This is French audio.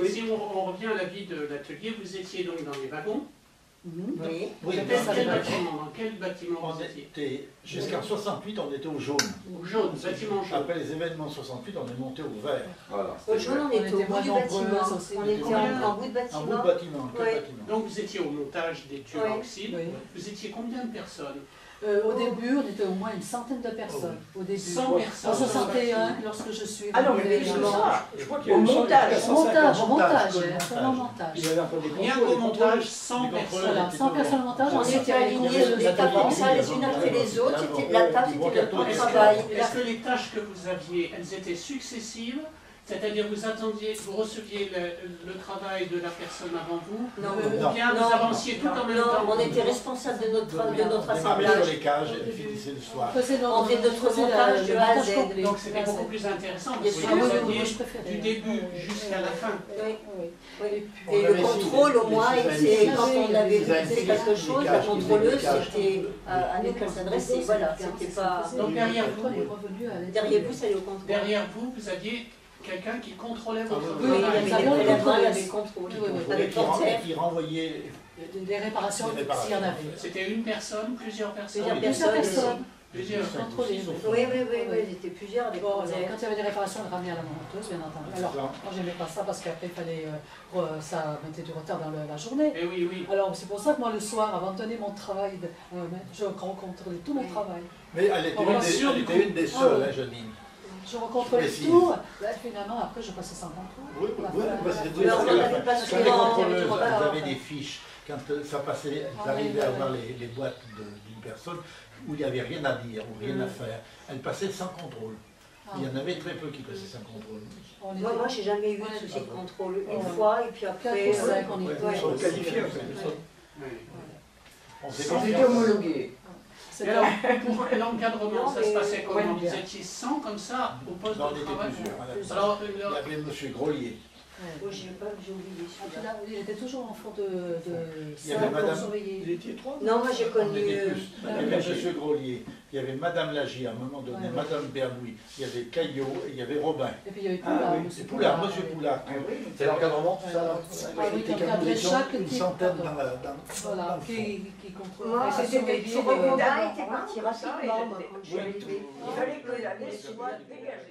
Si on revient à la vie de l'atelier, vous étiez donc dans les wagons. Oui. Vous étiez dans quel bâtiment vous étiez? Jusqu'en 68, on était au jaune. Au jaune, bâtiment jaune. Après les événements 68, on est monté au vert. Voilà, Au jaune, on était au bout du bâtiment. On était en bout de bâtiment. En bout de bâtiment, quel Oui. bâtiment? Donc vous étiez au montage des tubes Oui. oxydes. Oui. Vous étiez combien de personnes? Au début, on était au moins une centaine de personnes. Au début. 100 personnes. En 61, lorsque je suis Ah non, mais arrivée, je crois qu'il y a Au eu montage. 150. montage, montage. seulement montage. Il y avait un peu des Rien contrôles, qu'au des montage, 100 Les personnes. contrôleurs. Voilà, 100 personnes au montage, On était alignés étape comme ça, les unes après les autres. La table, c'était notre travail. Est-ce que les tâches que vous aviez, elles étaient successives? C'est-à-dire vous attendiez, vous receviez le travail de la personne avant vous, Non, ou bien vous avanciez tout en même non, temps? on était responsable de notre On démarrait sur assemblage. les cages et finissait le soir. On faisait notre montage de A à Z. Donc c'était beaucoup plus intéressant, Bien parce sûr. que vous moi, aviez je préférais. du début jusqu'à la fin. Oui. Oui. Et le contrôle, au moins, c'est quand on avait fait quelque chose, la contrôleuse, c'était à nous qu'on s'adressait. Voilà, c'était pas. Donc derrière vous, Derrière vous, ça allait au contrôle. derrière vous, vous aviez quelqu'un qui contrôlait votre Oui, il y travail. avait des prélèvements, il y avait le contrôle. Avec portière. Qui renvoyait Des réparations, s'il y en avait. C'était une personne, plusieurs personnes? Plusieurs personnes. Plusieurs. Contrôlés. Oui, ils étaient plusieurs avec Bon, portière. quand il y avait des réparations, on le ramenait à la monteuse, bien entendu. Alors, moi, j'aimais pas ça parce qu'après, il fallait, ça mettait du retard dans la journée. Eh oui, oui. Alors, c'est pour ça que moi, le soir, avant de donner mon travail, je rencontrais tout mon travail. Mais elle était une des seules, hein, Janine. Je rencontrais tout. Là, finalement, après, je passais sans contrôle. Oui, c'était Alors, on n'avait pas Quand les souvent, contrôleuses, du retard. elles avaient des fiches, quand ça passait, elles arrivaient à voir les boîtes d'une personne où il n'y avait rien à dire ou rien à faire. Elles passaient sans contrôle. Il y en avait très peu qui passaient sans contrôle. Moi, j'ai jamais eu de souci de contrôle. Une fois, et puis après. Quatre ou cinq, on était. Ils sont qualifiés en fait. On s'est Ils étaient confiance. homologués. Et alors, pour l'encadrement, ça se mais- passait comment? Ouais, Vous étiez 100 comme ça au poste Non, on de était travail? plusieurs. Alors, Il y avait M. Grolier. Oh, j'ai oublié celui-là. Là, il était toujours en fond de Il y avait ça pour madame- surveiller. Ils étaient trois. Non, moi j'ai On connu. était plus. Il y avait M. Grolier, il y avait Madame Lagier à un moment donné, Ouais. Madame Berlouis, il y avait Caillot et il y avait Robin. Et puis il y avait Ah, Poulard. oui, aussi, C'est Poulard, M. Poulard. C'est l'encadrement, tout ça là? Ah oui, C'était qui encadrait chaque une type, centaine pardon. dans Voilà, le fond. qui contrôle. Moi, enfin, c'était surveillait sur les- Robin était parti rapidement, moi, quand je suis arrivée. Il fallait que la liste soit dégagée.